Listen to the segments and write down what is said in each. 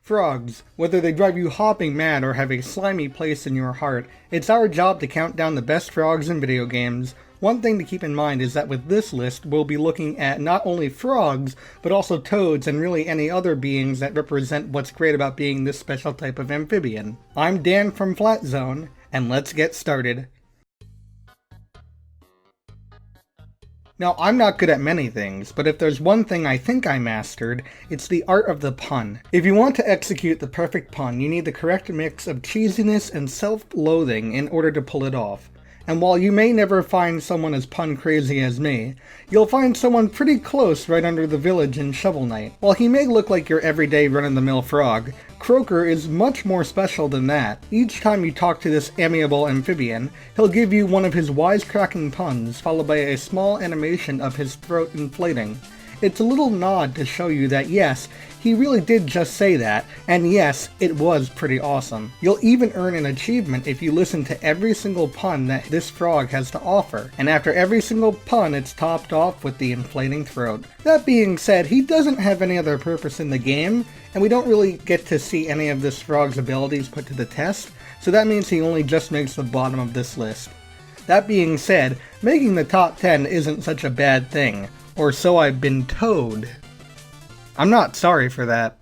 Frogs, whether they drive you hopping mad or have a slimy place in your heart, it's our job to count down the best frogs in video games. One thing to keep in mind is that with this list, we'll be looking at not only frogs, but also toads and really any other beings that represent what's great about being this special type of amphibian. I'm Dan from FlatZone, and let's get started. Now, I'm not good at many things, but if there's one thing I think I mastered, it's the art of the pun. If you want to execute the perfect pun, you need the correct mix of cheesiness and self-loathing in order to pull it off. And while you may never find someone as pun crazy as me, you'll find someone pretty close right under the village in Shovel Knight. While he may look like your everyday run-of-the-mill frog, Croaker is much more special than that. Each time you talk to this amiable amphibian, he'll give you one of his wisecracking puns, followed by a small animation of his throat inflating. It's a little nod to show you that yes, he really did just say that, and yes, it was pretty awesome. You'll even earn an achievement if you listen to every single pun that this frog has to offer, and after every single pun it's topped off with the inflating throat. That being said, he doesn't have any other purpose in the game, and we don't really get to see any of this frog's abilities put to the test, so that means he only just makes the bottom of this list. That being said, making the top 10 isn't such a bad thing, or so I've been told. I'm not sorry for that.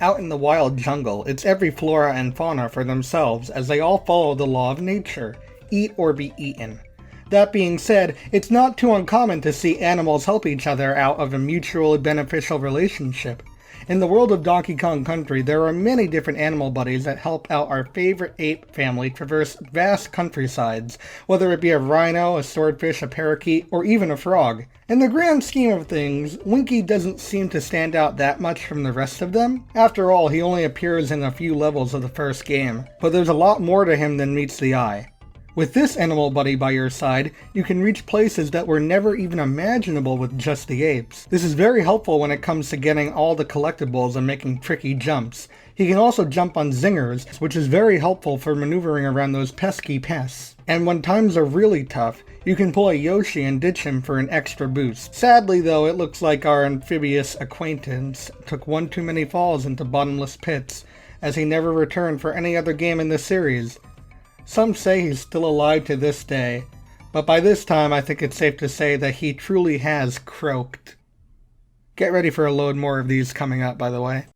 Out in the wild jungle, it's every flora and fauna for themselves as they all follow the law of nature, eat or be eaten. That being said, it's not too uncommon to see animals help each other out of a mutually beneficial relationship. In the world of Donkey Kong Country, there are many different animal buddies that help out our favorite ape family traverse vast countrysides, whether it be a rhino, a swordfish, a parakeet, or even a frog. In the grand scheme of things, Winky doesn't seem to stand out that much from the rest of them. After all, he only appears in a few levels of the first game, but there's a lot more to him than meets the eye. With this animal buddy by your side, you can reach places that were never even imaginable with just the apes. This is very helpful when it comes to getting all the collectibles and making tricky jumps. He can also jump on zingers, which is very helpful for maneuvering around those pesky pests. And when times are really tough, you can pull a Yoshi and ditch him for an extra boost. Sadly though, it looks like our amphibious acquaintance took one too many falls into bottomless pits, as he never returned for any other game in the series. Some say he's still alive to this day, but by this time I think it's safe to say that he truly has croaked. Get ready for a load more of these coming up, by the way.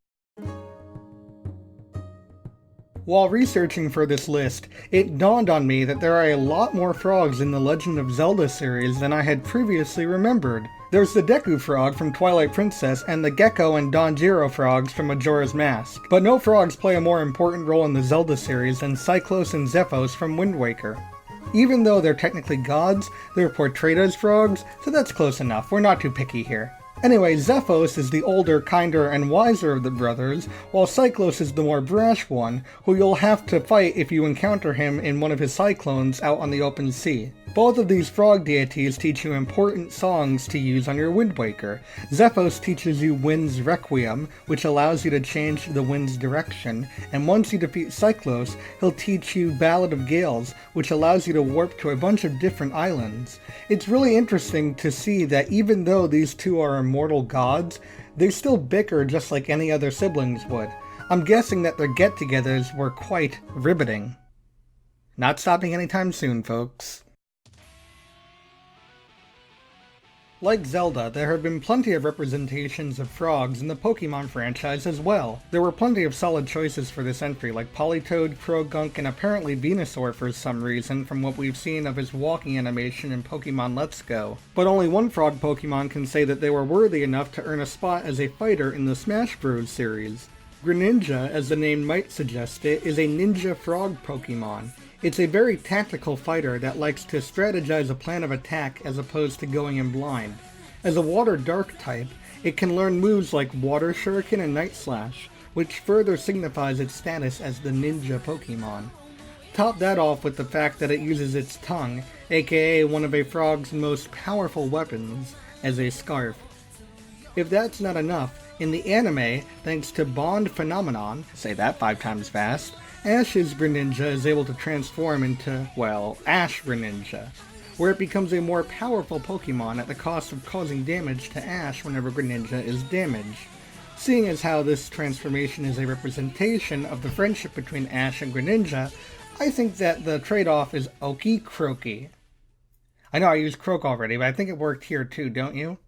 While researching for this list, it dawned on me that there are a lot more frogs in the Legend of Zelda series than I had previously remembered. There's the Deku frog from Twilight Princess and the Gecko and Donjiro frogs from Majora's Mask. But no frogs play a more important role in the Zelda series than Cyclos and Zephos from Wind Waker. Even though they're technically gods, they're portrayed as frogs, so that's close enough, we're not too picky here. Anyway, Zephos is the older, kinder, and wiser of the brothers, while Cyclos is the more brash one, who you'll have to fight if you encounter him in one of his cyclones out on the open sea. Both of these frog deities teach you important songs to use on your Wind Waker. Zephos teaches you Wind's Requiem, which allows you to change the wind's direction, and once you defeat Cyclos, he'll teach you Ballad of Gales, which allows you to warp to a bunch of different islands. It's really interesting to see that even though these two are immortal gods, they still bicker just like any other siblings would. I'm guessing that their get-togethers were quite ribbitting. Not stopping anytime soon, folks. Like Zelda, there have been plenty of representations of frogs in the Pokemon franchise as well. There were plenty of solid choices for this entry, like Politoed, Croagunk, and apparently Venusaur for some reason from what we've seen of his walking animation in Pokemon Let's Go. But only one frog Pokemon can say that they were worthy enough to earn a spot as a fighter in the Smash Bros. Series. Greninja, as the name might suggest it, is a ninja frog Pokemon. It's a very tactical fighter that likes to strategize a plan of attack as opposed to going in blind. As a Water Dark type, it can learn moves like Water Shuriken and Night Slash, which further signifies its status as the ninja Pokemon. Top that off with the fact that it uses its tongue, aka one of a frog's most powerful weapons, as a scarf. If that's not enough, in the anime, thanks to Bond Phenomenon, say that 5 times fast, Ash's Greninja is able to transform into, well, Ash Greninja. where it becomes a more powerful Pokemon at the cost of causing damage to Ash whenever Greninja is damaged. Seeing as how this transformation is a representation of the friendship between Ash and Greninja, I think that the trade-off is okie croaky. I know I used croak already, but I think it worked here too, don't you?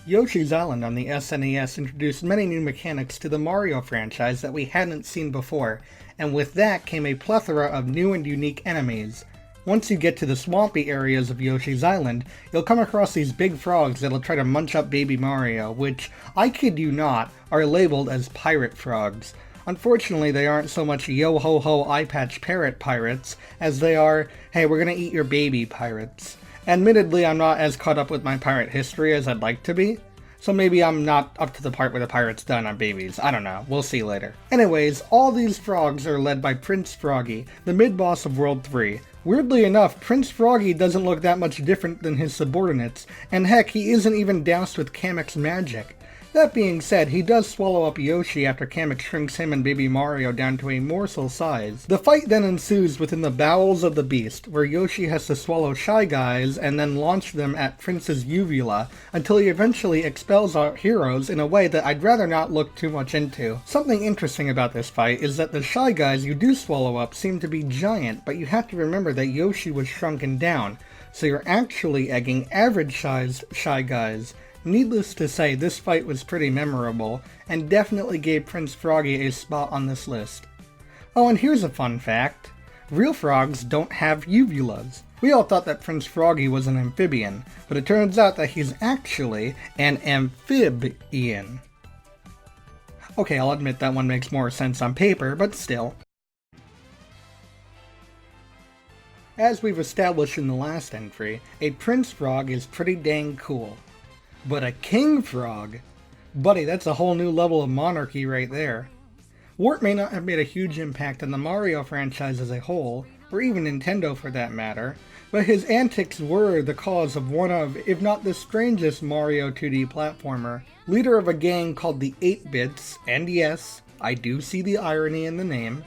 Yoshi's Island on the SNES introduced many new mechanics to the Mario franchise that we hadn't seen before, and with that came a plethora of new and unique enemies. Once you get to the swampy areas of Yoshi's Island, you'll come across these big frogs that'll try to munch up Baby Mario, which, I kid you not, are labeled as pirate frogs. Unfortunately, they aren't so much yo-ho-ho eye-patch parrot pirates as they are, hey, we're gonna eat your baby pirates. Admittedly, I'm not as caught up with my pirate history as I'd like to be, so maybe I'm not up to the part where the pirates done on babies. I don't know, we'll see later. Anyways, all these frogs are led by Prince Froggy, the mid-boss of World 3. Weirdly enough, Prince Froggy doesn't look that much different than his subordinates, and heck, he isn't even doused with Kamek's magic. That being said, he does swallow up Yoshi after Kamek shrinks him and Baby Mario down to a morsel size. The fight then ensues within the bowels of the beast, where Yoshi has to swallow Shy Guys and then launch them at Prince's uvula, until he eventually expels our heroes in a way that I'd rather not look too much into. Something interesting about this fight is that the Shy Guys you do swallow up seem to be giant, but you have to remember that Yoshi was shrunken down, so you're actually egging average-sized Shy Guys. Needless to say, this fight was pretty memorable, and definitely gave Prince Froggy a spot on this list. Oh, and here's a fun fact. Real frogs don't have uvulas. We all thought that Prince Froggy was an amphibian, but it turns out that he's actually an amphibian. Okay, I'll admit that one makes more sense on paper, but still. As we've established in the last entry, a Prince Frog is pretty dang cool. But a King Frog? Buddy, that's a whole new level of monarchy right there. Wart may not have made a huge impact on the Mario franchise as a whole, or even Nintendo for that matter, but his antics were the cause of one of, if not the strangest Mario 2D platformer. Leader of a gang called the 8-Bits, and yes, I do see the irony in the name,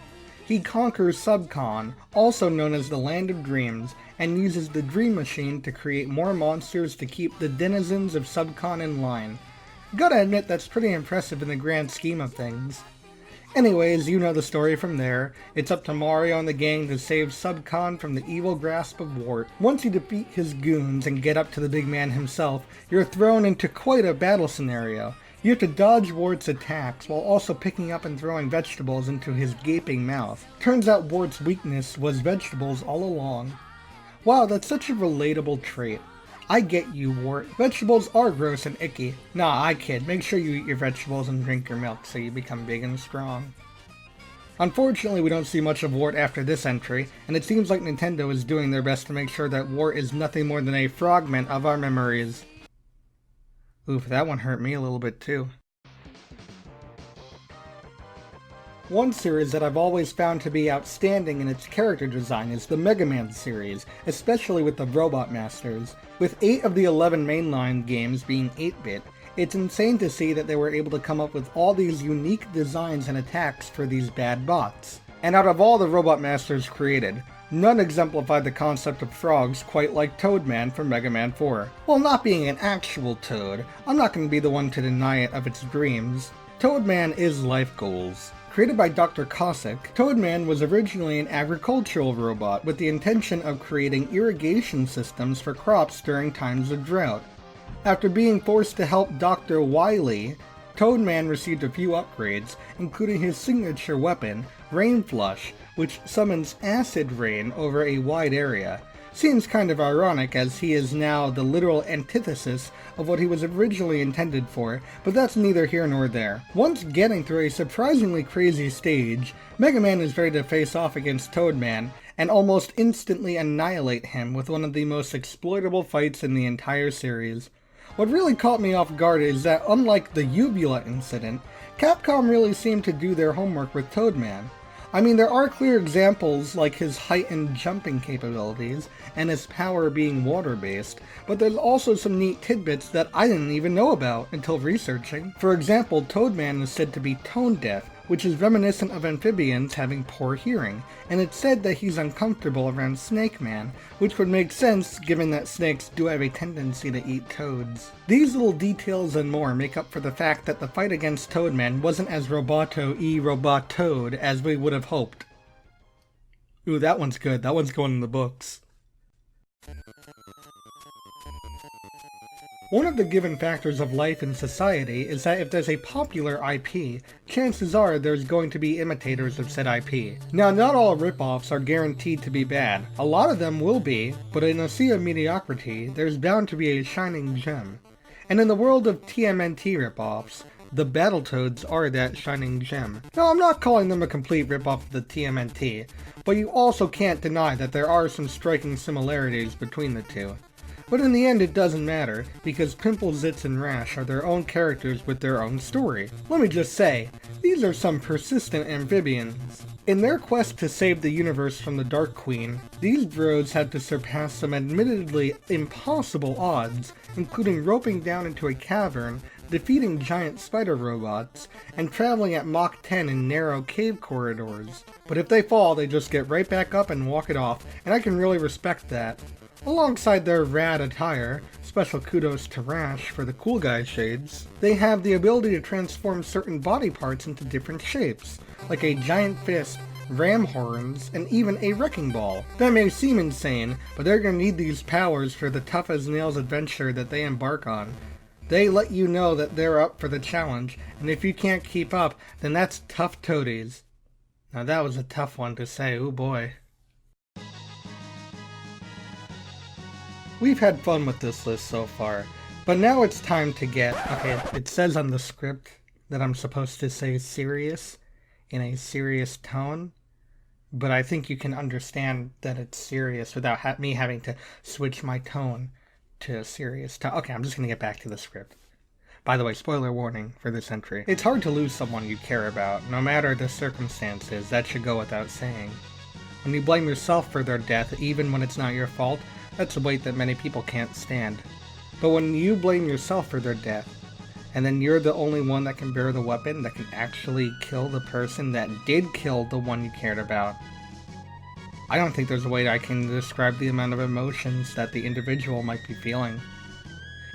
he conquers Subcon, also known as the Land of Dreams, and uses the Dream Machine to create more monsters to keep the denizens of Subcon in line. Gotta admit that's pretty impressive in the grand scheme of things. Anyways, you know the story from there. It's up to Mario and the gang to save Subcon from the evil grasp of Wart. Once you defeat his goons and get up to the big man himself, you're thrown into quite a battle scenario. You have to dodge Wart's attacks while also picking up and throwing vegetables into his gaping mouth. Turns out Wart's weakness was vegetables all along. Wow, that's such a relatable trait. I get you, Wart. Vegetables are gross and icky. Nah, I kid. Make sure you eat your vegetables and drink your milk so you become big and strong. Unfortunately, we don't see much of Wart after this entry, and it seems like Nintendo is doing their best to make sure that Wart is nothing more than a fragment of our memories. Oof, that one hurt me a little bit too. One series that I've always found to be outstanding in its character design is the Mega Man series, especially with the Robot Masters. With 8 of the 11 mainline games being 8-bit, it's insane to see that they were able to come up with all these unique designs and attacks for these bad bots. And out of all the Robot Masters created, none exemplified the concept of frogs quite like Toadman from Mega Man 4. While not being an actual toad, I'm not going to be the one to deny it of its dreams. Toadman is life goals. Created by Dr. Cossack, Toadman was originally an agricultural robot with the intention of creating irrigation systems for crops during times of drought. After being forced to help Dr. Wily, Toadman received a few upgrades, including his signature weapon, Rain Flush, which summons acid rain over a wide area. Seems kind of ironic as he is now the literal antithesis of what he was originally intended for, but that's neither here nor there. Once getting through a surprisingly crazy stage, Mega Man is ready to face off against Toadman and almost instantly annihilate him with one of the most exploitable fights in the entire series. What really caught me off guard is that unlike the Uvula incident, Capcom really seemed to do their homework with Toadman. I mean, there are clear examples like his height and jumping capabilities, and his power being water-based, but there's also some neat tidbits that I didn't even know about until researching. For example, Toadman is said to be tone deaf, which is reminiscent of amphibians having poor hearing, and it's said that he's uncomfortable around Snake Man, which would make sense given that snakes do have a tendency to eat toads. These little details and more make up for the fact that the fight against Toadman wasn't as Roboto-y-Robot-Toad as we would have hoped. Ooh, that one's good. That one's going in the books. One of the given factors of life in society is that if there's a popular IP, chances are there's going to be imitators of said IP. Now, not all ripoffs are guaranteed to be bad. A lot of them will be, but in a sea of mediocrity, there's bound to be a shining gem. And in the world of TMNT ripoffs, the Battletoads are that shining gem. Now, I'm not calling them a complete ripoff of the TMNT, but you also can't deny that there are some striking similarities between the two. But in the end it doesn't matter, because Pimple, Zitz, and Rash are their own characters with their own story. Let me just say, these are some persistent amphibians. In their quest to save the universe from the Dark Queen, these bros had to surpass some admittedly impossible odds, including roping down into a cavern, defeating giant spider robots, and traveling at Mach 10 in narrow cave corridors. But if they fall, they just get right back up and walk it off, and I can really respect that. Alongside their rad attire, special kudos to Rash for the cool guy shades, they have the ability to transform certain body parts into different shapes, like a giant fist, ram horns, and even a wrecking ball. That may seem insane, but they're gonna need these powers for the tough-as-nails adventure that they embark on. They let you know that they're up for the challenge, and if you can't keep up, then that's tough toadies. Now that was a tough one to say, ooh boy. We've had fun with this list so far, but now it's time to get, okay, it says on the script that I'm supposed to say serious in a serious tone, but I think you can understand that it's serious without me having to switch my tone to a serious tone. Okay, I'm just gonna get back to the script. By the way, spoiler warning for this entry. It's hard to lose someone you care about, no matter the circumstances, that should go without saying. When you blame yourself for their death, even when it's not your fault, that's a weight that many people can't stand. But when you blame yourself for their death, and then you're the only one that can bear the weapon that can actually kill the person that did kill the one you cared about, I don't think there's a way I can describe the amount of emotions that the individual might be feeling.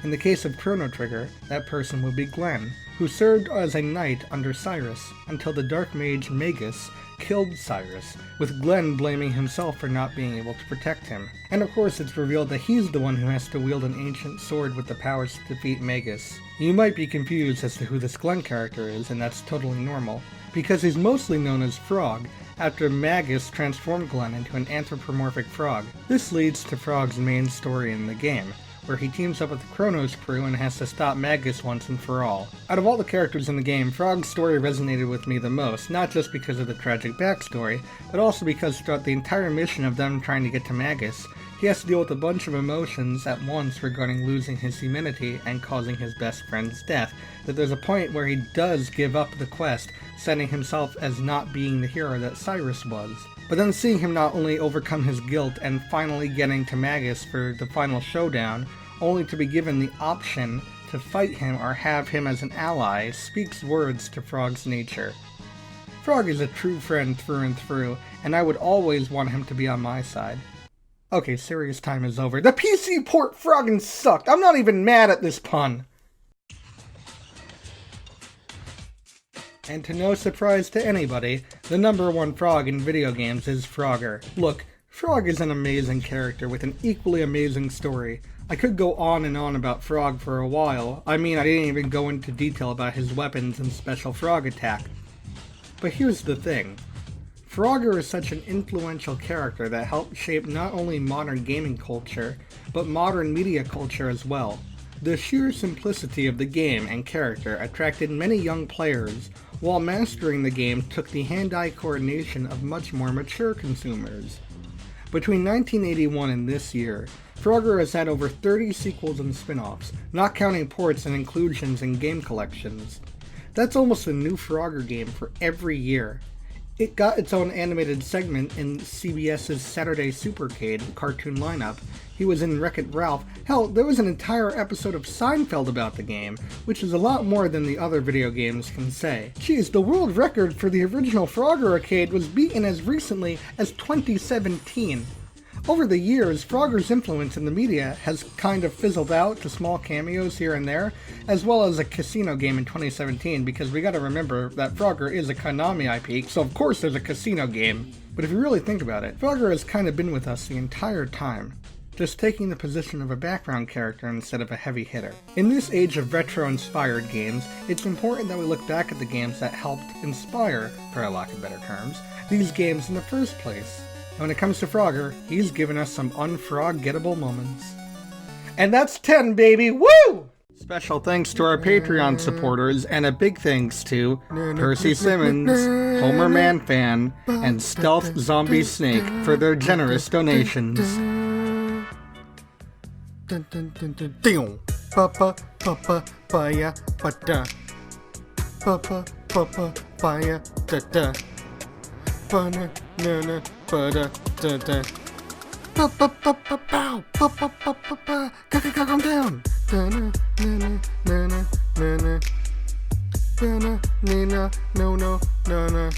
In the case of Chrono Trigger, that person would be Glenn, who served as a knight under Cyrus until the Dark Mage Magus killed Cyrus, with Glenn blaming himself for not being able to protect him. And of course it's revealed that he's the one who has to wield an ancient sword with the powers to defeat Magus. You might be confused as to who this Glenn character is, and that's totally normal, because he's mostly known as Frog, after Magus transformed Glenn into an anthropomorphic frog. This leads to Frog's main story in the game, where he teams up with the Kronos crew and has to stop Magus once and for all. Out of all the characters in the game, Frog's story resonated with me the most, not just because of the tragic backstory, but also because throughout the entire mission of them trying to get to Magus, he has to deal with a bunch of emotions at once regarding losing his humanity and causing his best friend's death, that there's a point where he does give up the quest, setting himself as not being the hero that Cyrus was. But then seeing him not only overcome his guilt and finally getting to Magus for the final showdown, only to be given the option to fight him or have him as an ally, speaks words to Frog's nature. Frog is a true friend through and through, and I would always want him to be on my side. Okay, serious time is over. The PC port Froggin' sucked! I'm not even mad at this pun! And to no surprise to anybody, the #1 frog in video games is Frogger. Look, Frog is an amazing character with an equally amazing story. I could go on and on about Frog for a while. I mean, I didn't even go into detail about his weapons and special frog attack. But here's the thing. Frogger is such an influential character that helped shape not only modern gaming culture, but modern media culture as well. The sheer simplicity of the game and character attracted many young players, while mastering the game took the hand-eye coordination of much more mature consumers. Between 1981 and this year, Frogger has had over 30 sequels and spin-offs, not counting ports and inclusions in game collections. That's almost a new Frogger game for every year. It got its own animated segment in CBS's Saturday Supercade cartoon lineup. He was in Wreck-It Ralph. Hell, there was an entire episode of Seinfeld about the game, which is a lot more than the other video games can say. Geez, the world record for the original Frogger arcade was beaten as recently as 2017. Over the years, Frogger's influence in the media has kind of fizzled out to small cameos here and there, as well as a casino game in 2017, because we gotta remember that Frogger is a Konami IP, so of course there's a casino game. But if you really think about it, Frogger has kind of been with us the entire time, just taking the position of a background character instead of a heavy hitter. In this age of retro-inspired games, it's important that we look back at the games that helped inspire, for a lack of better terms, these games in the first place. And when it comes to Frogger, he's given us some unfrog-gettable moments. And that's 10, baby! Woo! Special thanks to our Patreon supporters, and a big thanks to Percy Simmons, Homer Manfan, and Stealth Zombie Snake for their generous donations. Calm down.